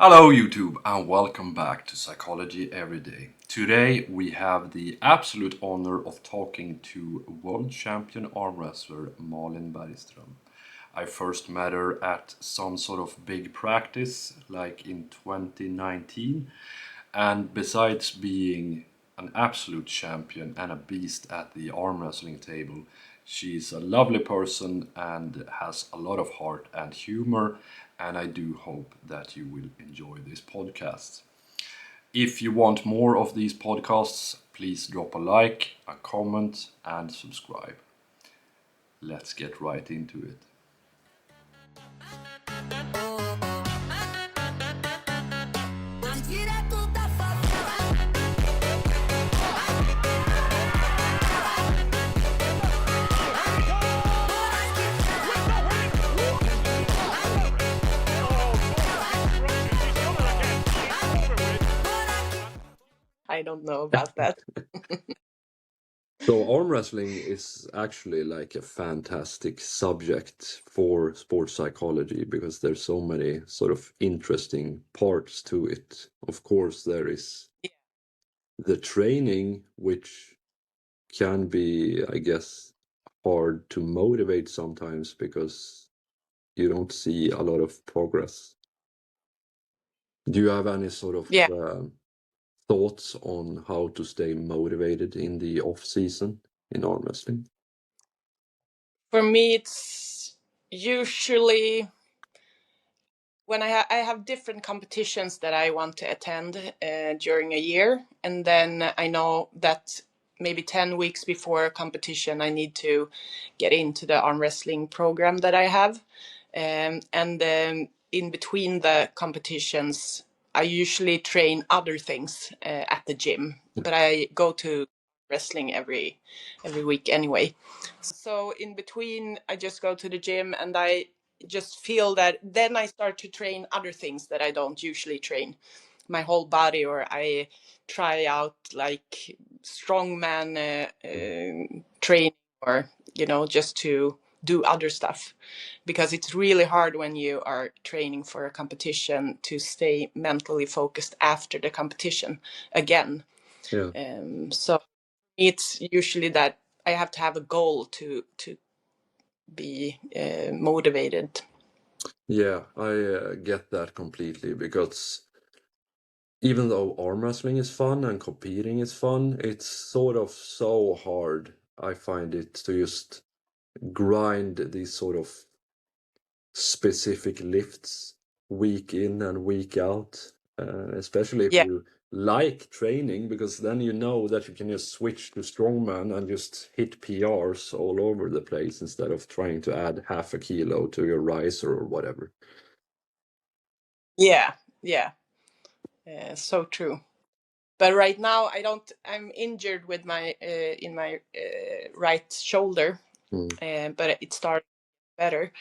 Hello YouTube and welcome back to Psychology Every Day. Today we have the absolute honor of talking to World Champion arm wrestler Malin Bergström. I first met her at some sort of big practice like in 2019, and besides being an absolute champion and a beast at the arm wrestling table, she's a lovely person and has a lot of heart and humor, and I do hope that you will enjoy this podcast. If you want more of these podcasts, please drop a like, a comment, and subscribe. Let's get right into it. I don't know about that. So arm wrestling is actually like a fantastic subject for sports psychology because there's so many sort of interesting parts to it. Of course, there is the training, which can be, I guess, hard to motivate sometimes because you don't see a lot of progress. Do you have any sort of thoughts on how to stay motivated in the off season in arm wrestling? For me, it's usually when I have different competitions that I want to attend during a year, and then I know that maybe 10 weeks before a competition I need to get into the arm wrestling program that I have, and in between the competitions I usually train other things at the gym, but I go to wrestling every week anyway. So in between I just go to the gym and I just feel that then I start to train other things that I don't usually train my whole body, or I try out like strongman training, or just to do other stuff, because it's really hard when you are training for a competition to stay mentally focused after the competition again. So it's usually that I have to have a goal to be motivated. Yeah, I get that completely, because even though arm wrestling is fun and competing is fun, it's sort of so hard, I find it, to just grind these sort of specific lifts week in and week out, especially if you like training, because then you know that you can just switch to strongman and just hit PRs all over the place instead of trying to add half a kilo to your riser or whatever. So true. But right now I'm injured with my in my right shoulder, but it started better.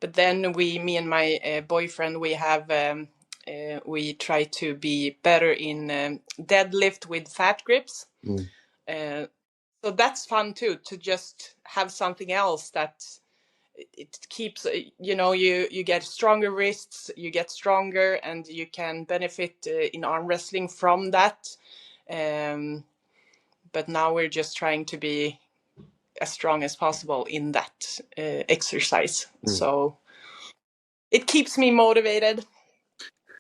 But then me and my boyfriend, we try to be better in deadlift with fat grips. So that's fun too, to just have something else that it keeps, you get stronger wrists, you get stronger, and you can benefit in arm wrestling from that. But now we're just trying to be as strong as possible in that exercise. So it keeps me motivated.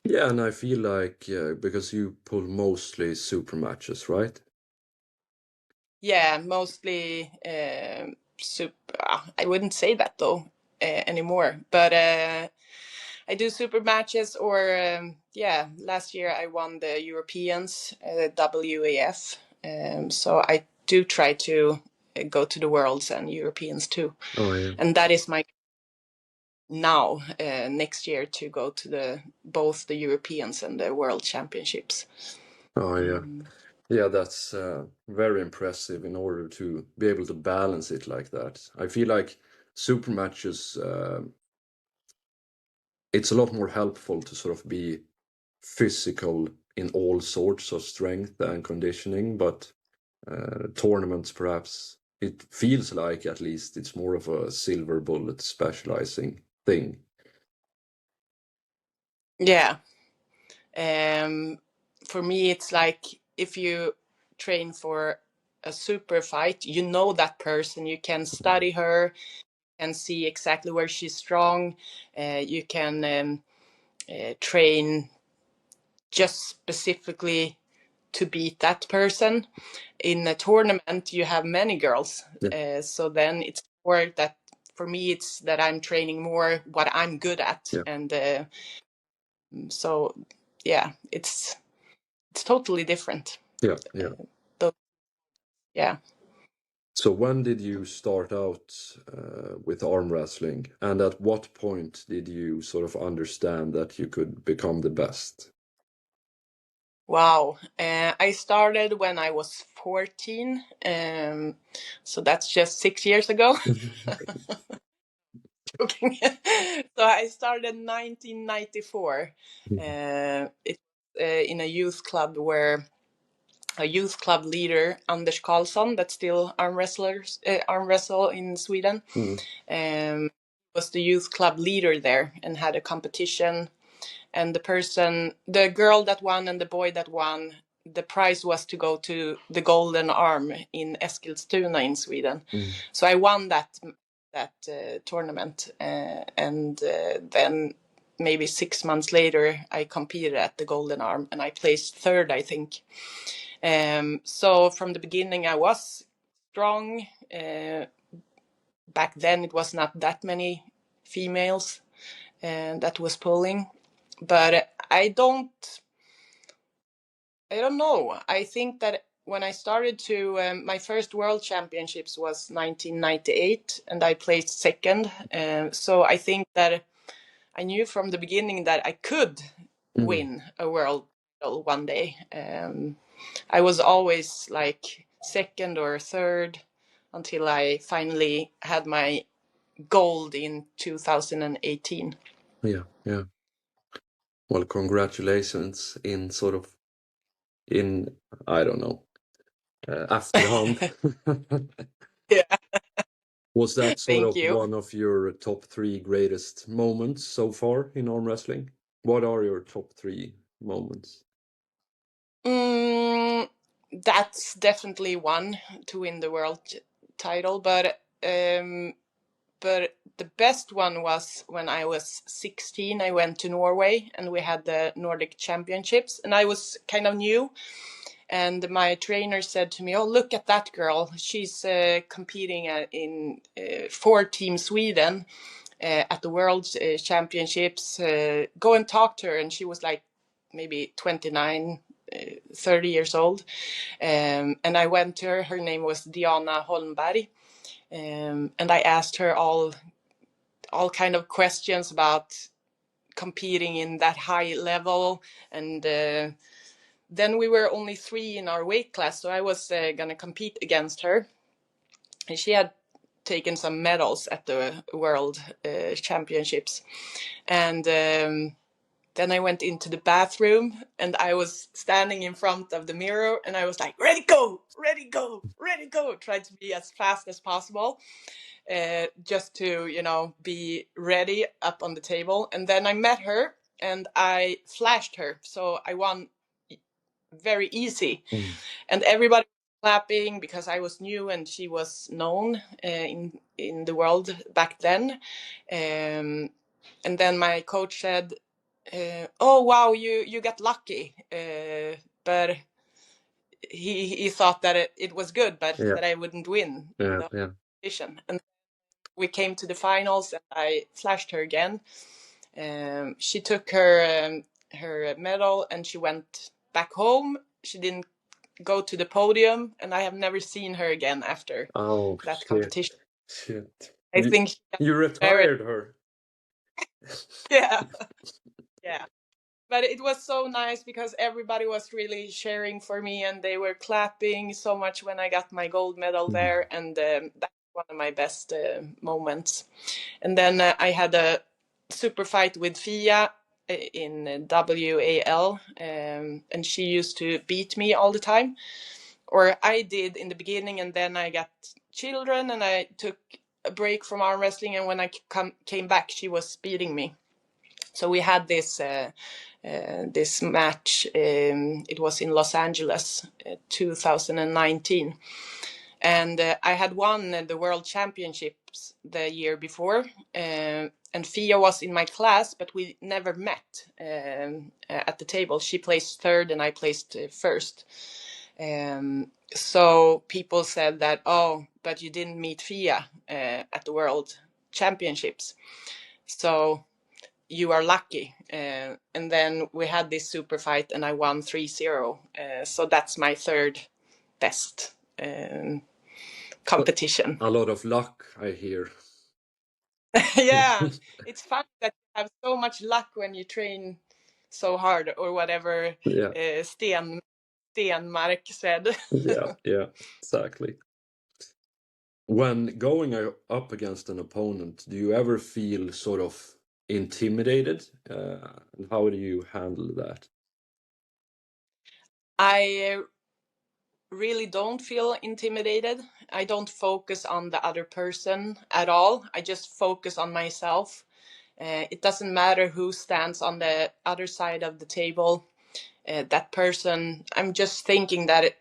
Yeah, and I feel like, because you pull mostly super matches, right? Yeah, mostly I wouldn't say that though anymore, but I do super matches, or last year I won the Europeans, WAF. So I do try to go to the Worlds and Europeans too. Oh yeah. And that is my now next year, to go to both the Europeans and the World Championships. Oh yeah. Yeah, that's very impressive in order to be able to balance it like that. I feel like super matches, it's a lot more helpful to sort of be physical in all sorts of strength and conditioning, but tournaments, perhaps, it feels like, at least, it's more of a silver bullet specializing thing. Yeah. For me, it's like if you train for a super fight, you know that person, you can study her and see exactly where she's strong. You can train just specifically to beat that person. In a tournament, you have many girls, so then it's more that for me, it's that I'm training more what I'm good at, and so yeah, it's totally different. Yeah. Yeah. So when did you start out with arm wrestling, and at what point did you sort of understand that you could become the best? Wow. I started when I was 14, so that's just 6 years ago. Joking. So I started in 1994. It in a youth club where a youth club leader, Anders Karlsson, that still arm wrestle in Sweden, was the youth club leader there and had a competition. And the girl that won and the boy that won, the prize was to go to the Golden Arm in Eskilstuna in Sweden. So I won that tournament, and then maybe 6 months later, I competed at the Golden Arm and I placed third, I think. So from the beginning, I was strong. Back then, it was not that many females that was pulling, but I don't know. I think that when I started to, my first World Championships was 1998, and I placed second. So I think that I knew from the beginning that I could win a world title one day. I was always like second or third until I finally had my gold in 2018. Yeah. Well, congratulations in I don't know, afterhand. Yeah, Was that sort thank of you. one of your top 3 greatest moments so far in arm wrestling? What are your top 3 moments? That's definitely one, to win the world title, but the best one was when I was 16. I went to Norway and we had the Nordic Championships, and I was kind of new. And my trainer said to me, "Oh, look at that girl. She's competing in for Team Sweden at the World Championships. Go and talk to her." And she was like maybe 29, 30 years old. And I went to her. Her name was Diana Holmberg. And I asked her all kind of questions about competing in that high level. And then we were only 3 in our weight class, so I was gonna compete against her. And she had taken some medals at the World Championships. And then I went into the bathroom and I was standing in front of the mirror and I was like, ready, go, ready, go, ready, go. Tried to be as fast as possible, just to, be ready up on the table. And then I met her and I flashed her. So I won very easy. And everybody was clapping because I was new and she was known in the world back then. And then my coach said, "Oh wow, you got lucky," but he thought that it was good, but that I wouldn't win the competition. And we came to the finals, and I flashed her again. She took her medal and she went back home. She didn't go to the podium, and I have never seen her again after that competition. Shit. I think You retired her. Yeah. Yeah. But it was so nice because everybody was really cheering for me and they were clapping so much when I got my gold medal there. And that's one of my best moments. And then I had a super fight with Fia in WAL, and she used to beat me all the time. Or I did in the beginning, and then I got children and I took a break from arm wrestling. And when I came back, she was beating me. So we had this this match. It was in Los Angeles, 2019, and I had won the World Championships the year before. And Fia was in my class, but we never met at the table. She placed third, and I placed first. So people said that, oh, but you didn't meet Fia at the World Championships, so you are lucky. And then we had this super fight, and I won 3-0. So that's my third best competition. A lot of luck, I hear. Yeah, it's fun that you have so much luck when you train so hard, or whatever Yeah, Stenmark said. yeah, exactly. When going up against an opponent, do you ever feel sort of intimidated? And how do you handle that? I really don't feel intimidated. I don't focus on the other person at all. I just focus on myself. It doesn't matter who stands on the other side of the table. That person, I'm just thinking that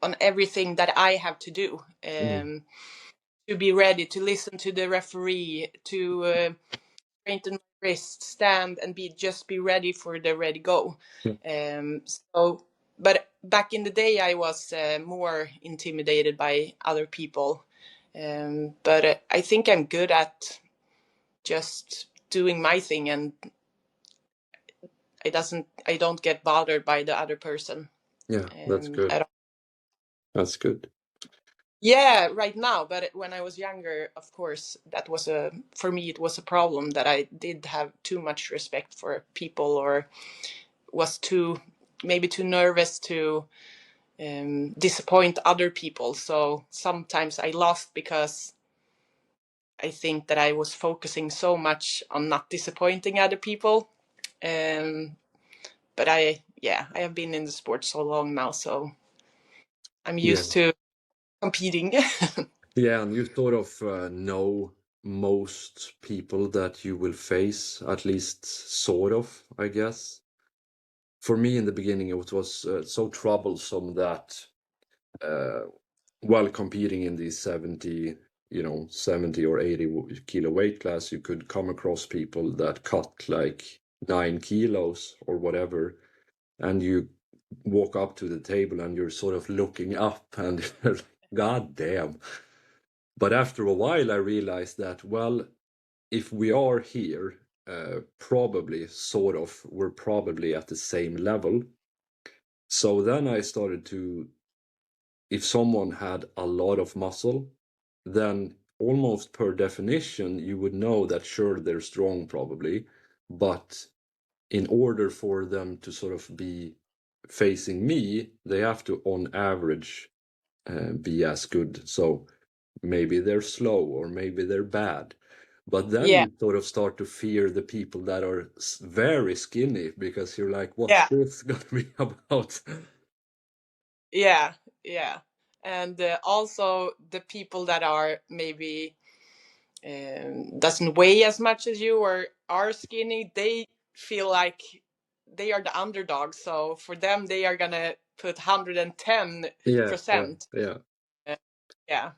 on everything that I have to do. To be ready, to listen to the referee, to straighten my wrist, stand, and be ready for the ready go. So, but back in the day, I was more intimidated by other people. But I think I'm good at just doing my thing, and I don't get bothered by the other person. Yeah, that's good. At all. That's good. Yeah, right now, but when I was younger, of course, that was for me, it was a problem that I did have too much respect for people, or was maybe too nervous to disappoint other people. So sometimes I lost because I think that I was focusing so much on not disappointing other people. But I have been in the sport so long now, so I'm Yeah. used to competing. Yeah, and you sort of know most people that you will face, at least sort of, I guess. For me in the beginning, it was so troublesome that uh, while competing in the 70 or 80 kilo weight class, you could come across people that cut like 9 kilos or whatever, and you walk up to the table and you're sort of looking up and you're like, God damn. But after a while, I realized that, well, if we are here, probably, sort of, we're probably at the same level. So then I started to, if someone had a lot of muscle, then almost per definition, you would know that, sure, they're strong probably, but in order for them to sort of be facing me, they have to, on average, be as good. So maybe they're slow or maybe they're bad. But then Yeah, you sort of start to fear the people that are very skinny, because you're like, what's yeah, this going to be about? yeah, yeah. And also the people that are maybe doesn't weigh as much as you, or are skinny, they feel like they are the underdog. So for them, they are gonna put 110%. Yeah. Uh, yeah,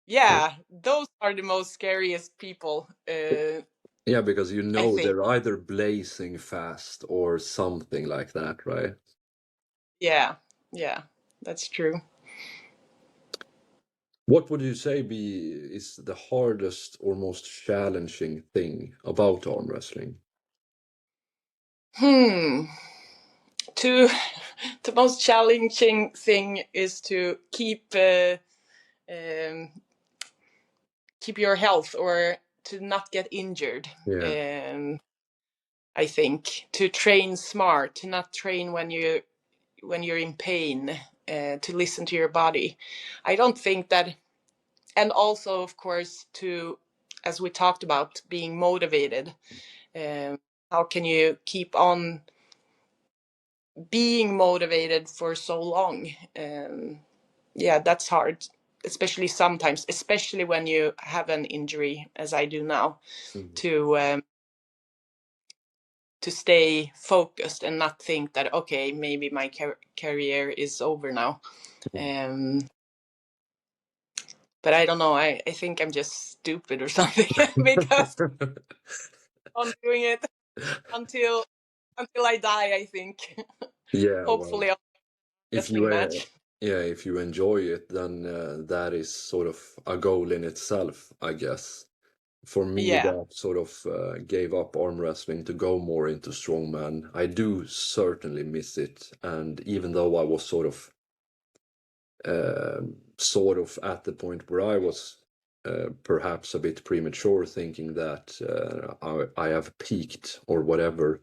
yeah. Those are the most scariest people. Yeah, because you I know think. they're either blazing fast or something like that, right? Yeah, yeah. That's true. What would you say is the hardest or most challenging thing about arm wrestling? Hmm. To the most challenging thing is to um, keep your health, or to not get injured. Yeah. I think to train smart, to not train when you're in pain, to listen to your body. I don't think that, and also of course to, as we talked about, being motivated. Um, how can you keep on being motivated for so long? Yeah, that's hard, especially sometimes, especially when you have an injury, as I do now, Mhm. to to stay focused and not think that, okay, maybe my career is over now. But I don't know. I think I'm just stupid or something because I'm doing it until I die, I think. Yeah, well, Hopefully I'll if wrestling you match. yeah, if you enjoy it, then that is sort of a goal in itself, I guess. For me, Yeah. that sort of gave up arm wrestling to go more into strongman. I do certainly miss it, and even though I was sort of at the point where I was perhaps a bit premature, thinking that I have peaked or whatever,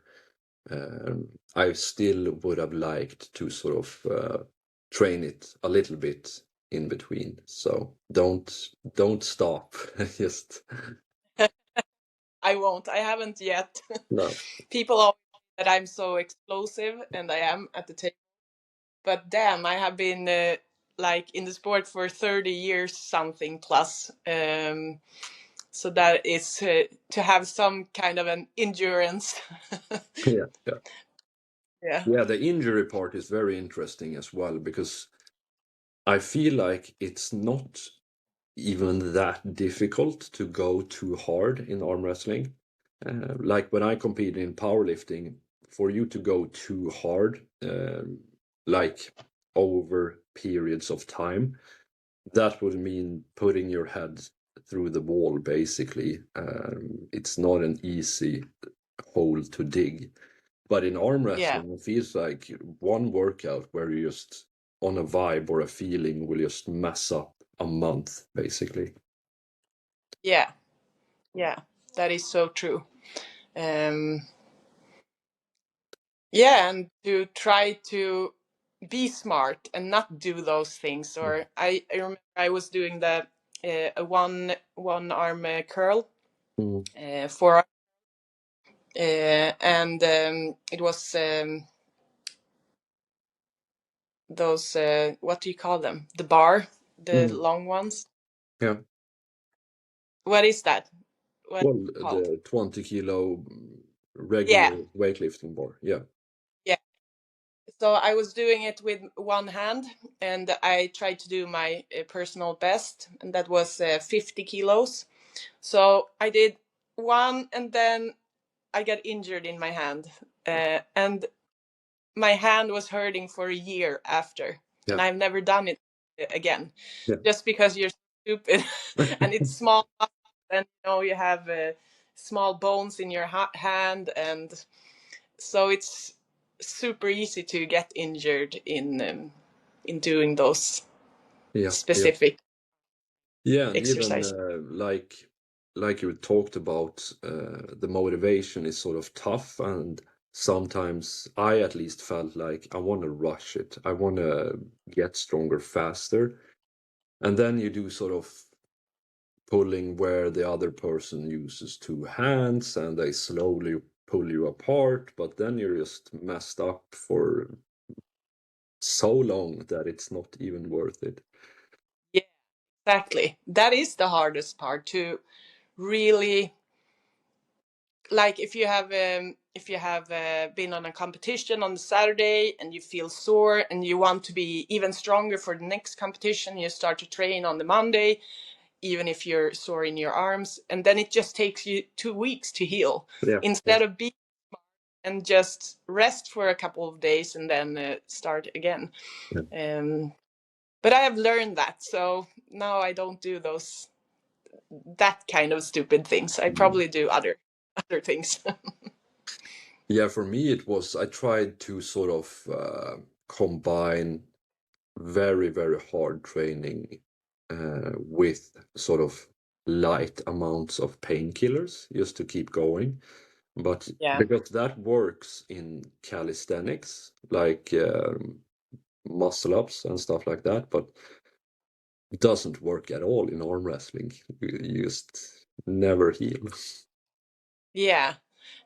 I still would have liked to sort of train it a little bit in between. So don't stop. Just I won't. I haven't yet. no. People always say that I'm so explosive, and I am at the table. But damn, I have been like in the sport for 30 years, something plus. So that is to have some kind of an endurance. Yeah, yeah. Yeah. Yeah, the injury part is very interesting as well because I feel like it's not even that difficult to go too hard in arm wrestling. Like when I competed in powerlifting, for you to go too hard, like over periods of time, that would mean putting your head through the wall, basically. It's not an easy hole to dig. But in arm Yeah. wrestling, it feels like one workout where you just on a vibe or a feeling will just mess up a month, basically. Yeah. Yeah. That is so true. Um, yeah, and to try to be smart and not do those things. Or I remember I was doing the a one arm curl Mm. for and it was those what do you call them? The bar, the Mm. long ones. Yeah. What is that? What Well, is it called? the 20 kilo Yeah, regular weightlifting bar. Yeah. yeah. So I was doing it with one hand, and I tried to do my personal best, and that was 50 kilos. So I did one, and then I got injured in my hand, and my hand was hurting for a year after, and Yeah. I've never done it again, Yeah. just because you're stupid, and it's small, and you have small bones in your hand, and so it's super easy to get injured in doing those Yeah. Yeah. specific Yeah. And even exercises. like you talked about, the motivation is sort of tough. And sometimes I at least felt like I want to rush it. I want to get stronger faster. And then you do sort of pulling where the other person uses two hands and they slowly pull you apart, but then you're just messed up for so long that it's not even worth it. Yeah, exactly. That is the hardest part, to really, like, if you have been on a competition on the Saturday and you feel sore and you want to be even stronger for the next competition, you start to train on the Monday, even if you're sore in your arms, and then it just takes you 2 weeks to heal, Yeah, yeah, instead of being and just rest for a couple of days and then start again. yeah. um, but I have learned that, so now I don't do that kind of stupid things. I Mm. probably do other things. Yeah, for me it was I tried to sort of combine very, very hard training with sort of light amounts of painkillers just to keep going. But Yeah. because that works in calisthenics, like muscle ups and stuff like that, but it doesn't work at all in arm wrestling. You just never heal. Yeah,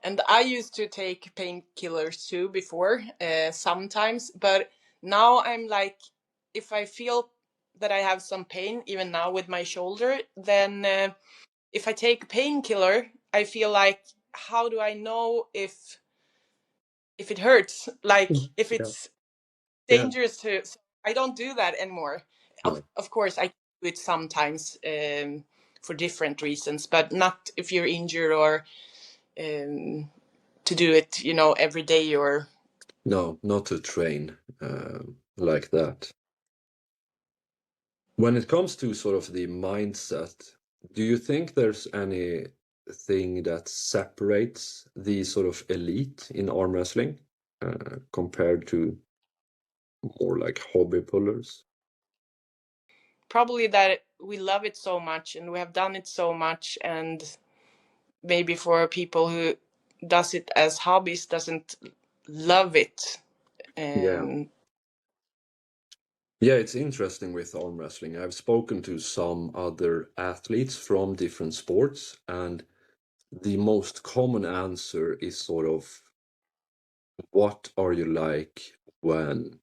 and I used to take painkillers too before, sometimes, but now I'm like, if I feel that I have some pain, even now with my shoulder, then if I take a painkiller, I feel like, how do I know if if it hurts, like if Yeah. it's Yeah. dangerous to. So I don't do that anymore. No. Of course, I do it sometimes for different reasons, but not if you're injured or to do it, every day or. No, not to train like that. When it comes to sort of the mindset, do you think there's anything that separates the sort of elite in arm wrestling compared to more like hobby pullers? Probably that we love it so much and we have done it so much, and maybe for people who does it as hobbies doesn't love it. Yeah. um, Yeah, it's interesting with arm wrestling. I've spoken to some other athletes from different sports, and the most common answer is sort of, what are you like when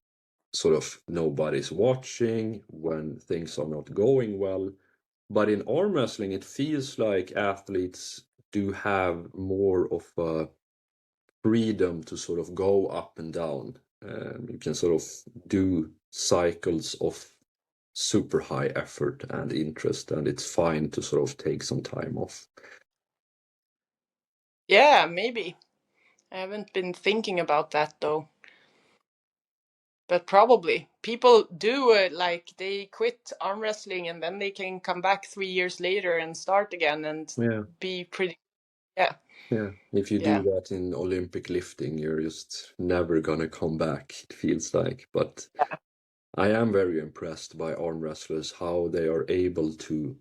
sort of nobody's watching, when things are not going well? But in arm wrestling, it feels like athletes do have more of a freedom to sort of go up and down. You can sort of do cycles of super high effort and interest, and it's fine to sort of take some time off. yeah, maybe. I haven't been thinking about that though, but probably people do like they quit arm wrestling and then they can come back 3 years later and start again and Yeah, be pretty. Yeah, yeah. If you do yeah, that in Olympic lifting, you're just never gonna come back, it feels like. But I am very impressed by arm wrestlers, how they are able to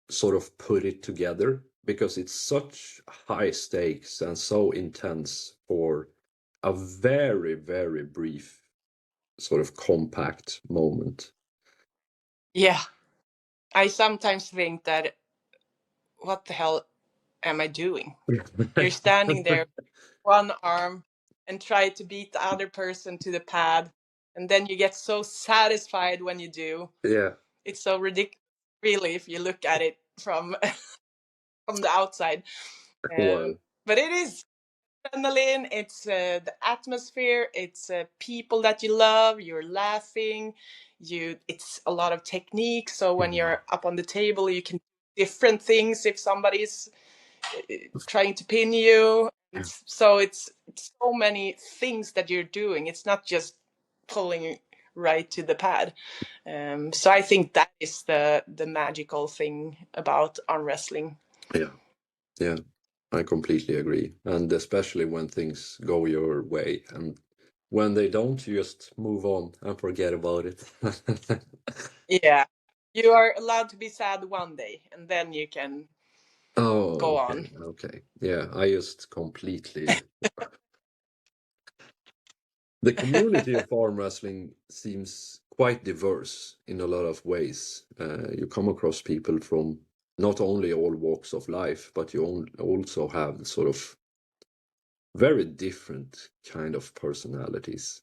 sort of put it together, because it's such high stakes and so intense for a very, very brief, sort of compact moment. yeah. I sometimes think that what the hell am I doing? You're standing there, one arm, and try to beat the other person to the pad, and then you get so satisfied when you do. Yeah. It's so ridiculous, really, if you look at it from from the outside. Well, But it is adrenaline. It's the atmosphere. It's people that you love. You're laughing. It's a lot of technique. So when you're up on the table, you can do different things if somebody's trying to pin you. So it's so many things that you're doing. It's not just pulling right to the pad. So I think that is the magical thing about arm wrestling. yeah, yeah, I completely agree. And especially when things go your way, and when they don't, you just move on and forget about it. Yeah, you are allowed to be sad one day, and then you can Oh, go okay, on. okay. Yeah, I just completely. The community of arm wrestling seems quite diverse in a lot of ways. You come across people from not only all walks of life, but you also have sort of very different kind of personalities.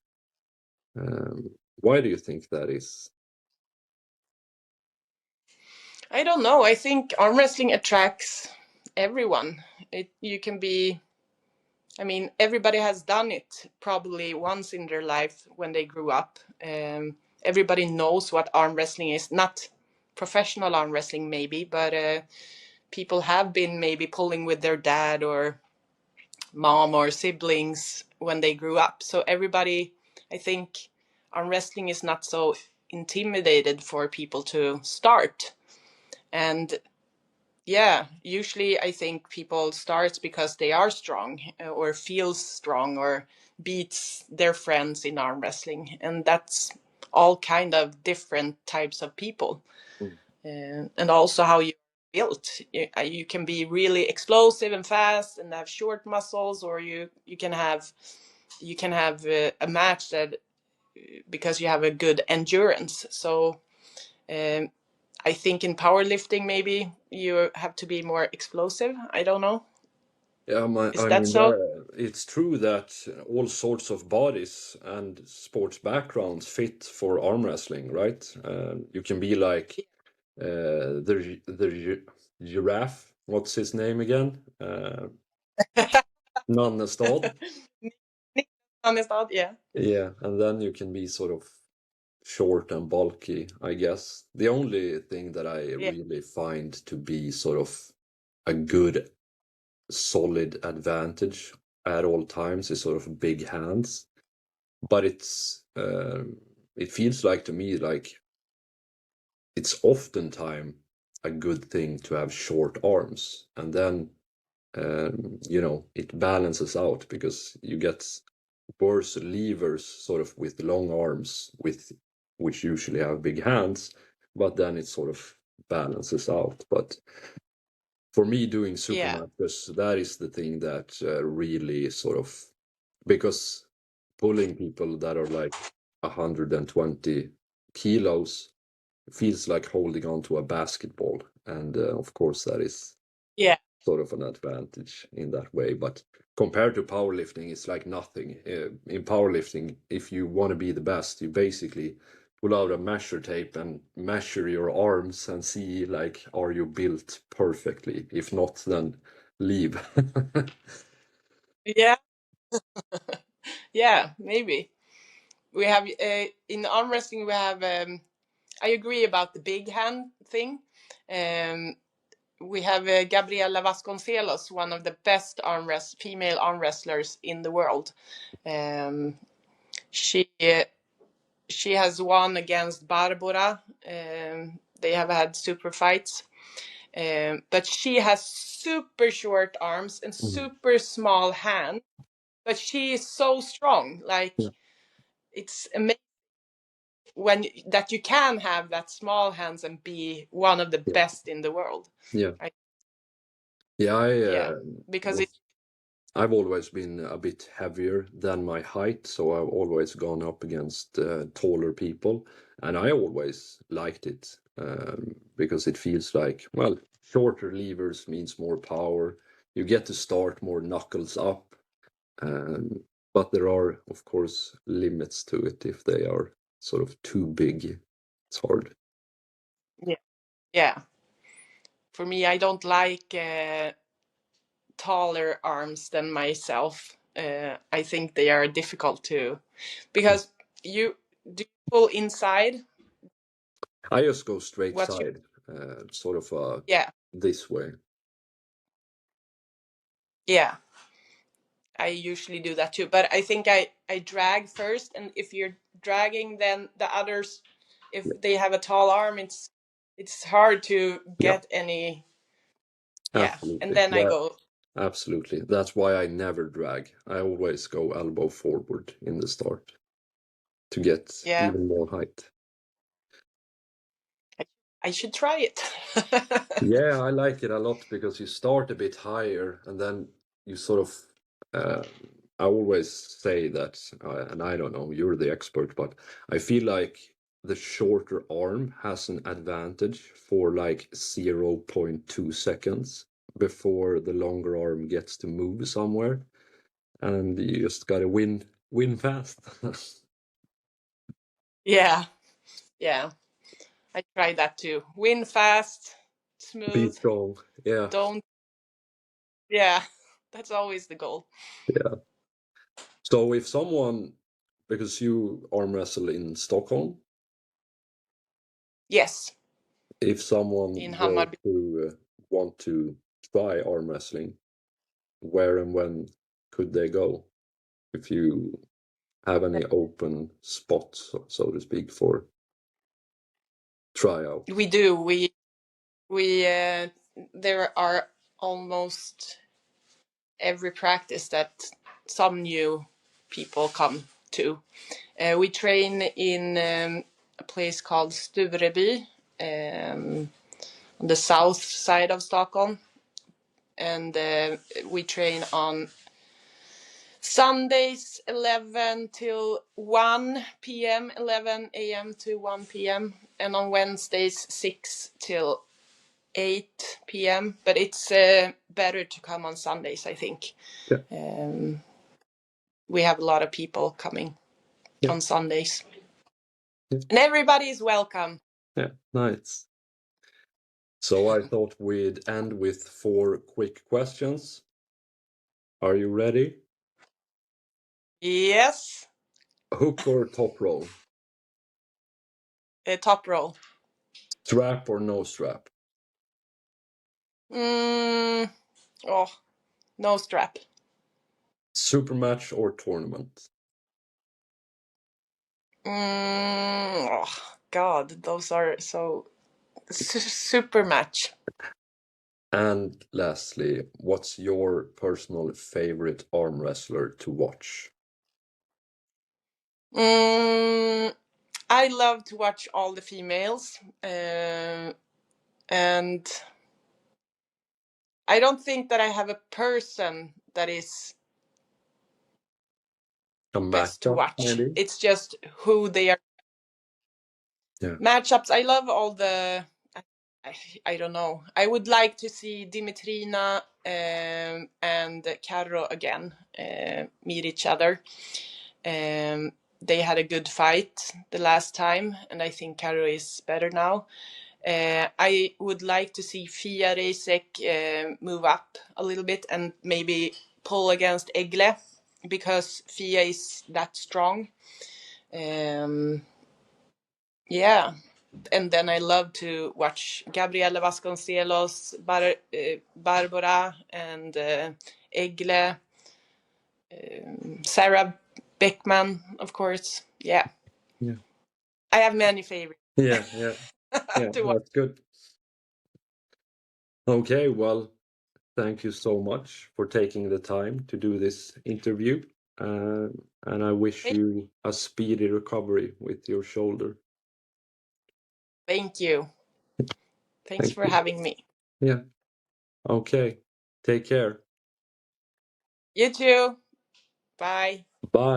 Why do you think that is? I don't know. I think arm wrestling attracts everyone. You can be. I mean, everybody has done it probably once in their life when they grew up. Everybody knows what arm wrestling is. Not professional arm wrestling, maybe, but people have been maybe pulling with their dad or mom or siblings when they grew up. So everybody, I think, arm wrestling is not so intimidated for people to start. And yeah, usually I think people start because they are strong or feels strong or beats their friends in arm wrestling, and that's all kind of different types of people. Mm. And also how you built. You can be really explosive and fast and have short muscles, or you can have a match that because you have a good endurance. So um, I think in powerlifting maybe you have to be more explosive. I don't know. Yeah, Is I that mean, so? it's true that all sorts of bodies and sports backgrounds fit for arm wrestling, right? You can be like the giraffe. What's his name again? Nannestad. honest thought, yeah. Yeah, and then you can be sort of short and bulky, I guess. The only thing that I Yeah. really find to be sort of a good, solid advantage at all times is sort of big hands. But it feels like to me like it's oftentimes a good thing to have short arms, and then it balances out because you get worse levers sort of with long arms which usually have big hands, but then it sort of balances out. But for me, doing Yeah. supermatches, that is the thing that really sort of, because pulling people that are like 120 kilos feels like holding on to a basketball, and of course that is Yeah. sort of an advantage in that way. But compared to powerlifting, it's like nothing. In powerlifting, if you want to be the best, you basically pull out a measure tape and measure your arms and see like, are you built perfectly? If not, then leave. Yeah. Yeah, maybe. We have in arm wrestling we have I agree about the big hand thing. Um, we have Gabriela Vasconcelos, one of the best female arm wrestlers in the world. Um, she she has won against Barbara. They have had super fights. But she has super short arms and super small hands. But she is so strong. Like, Yeah. it's amazing that you can have that small hands and be one of the Yeah. best in the world. Yeah. I, Yeah, yeah, because was I've always been a bit heavier than my height, so I've always gone up against taller people, and I always liked it because it feels like, well, shorter levers means more power. You get to start more knuckles up, um, but there are, of course, limits to it if they are sort of too big. It's hard. yeah, yeah. For me, I don't like taller arms than myself. I think they are difficult to, because you do you pull inside. I just go straight What's your side, sort of yeah, this way. yeah. I usually do that too, but I think I drag first, and if you're dragging, then the others, if they have a tall arm, it's hard to Yeah, get any. Yeah, and absolutely. then I Yeah. go. Absolutely. That's why I never drag. I always go elbow forward in the start to get Yeah, even more height. I, I should try it. Yeah, I like it a lot because you start a bit higher and then you sort of. Uh, I always say that, and I don't know, you're the expert, but I feel like the shorter arm has an advantage for like 0.2 seconds before the longer arm gets to move somewhere. And you just gotta win fast. Yeah, yeah. I try that too. Win fast, Be smooth. strong. Yeah, Don't. Yeah, that's always the goal. yeah. So if someone, because you arm wrestle in Stockholm, Yes, if someone in were Hammarby. to want to try arm wrestling, where and when could they go? If you have any open spots, so to speak, for We tryouts. do. We there are almost every practice that some new people come to. We train in a place called Stureby, on the south side of Stockholm, and we train on Sundays 11 till 1 p.m., 11 a.m. to 1 p.m., and on Wednesdays 6 till 8 p.m. But it's better to come on Sundays, I think. Yeah, We have a lot of people coming yeah, on Sundays, yeah, and everybody is welcome. yeah. Nice. So I thought we'd end with 4 quick questions. Are you ready? Yes. Hook or top roll? Top roll. Strap or no strap? Oh, no strap. Supermatch or tournament? Oh, God, those are so super match. And lastly, what's your personal favorite arm wrestler to watch? I love to watch all the females, and I don't think that I have a person that is A best to matchup, watch. maybe? It's just who they are. Yeah. Matchups. I love all the. I don't know. I would like to see Dimitrina and Caro again meet each other. They had a good fight the last time, and I think Caro is better now. I would like to see Fia Reisek move up a little bit and maybe pull against Egle, because Fia is that strong. Yeah, and then I love to watch Gabriela Vasconcelos, Barbara, and Egle, Sarah Beckman, of course. Yeah, Yeah. I have many favorites Yeah. to watch. That's good. Okay, well, thank you so much for taking the time to do this interview. And I wish you a speedy recovery with your shoulder. Thank you. Thanks Thank for you. having me. Yeah. Okay. Take care. You too. Bye. Bye.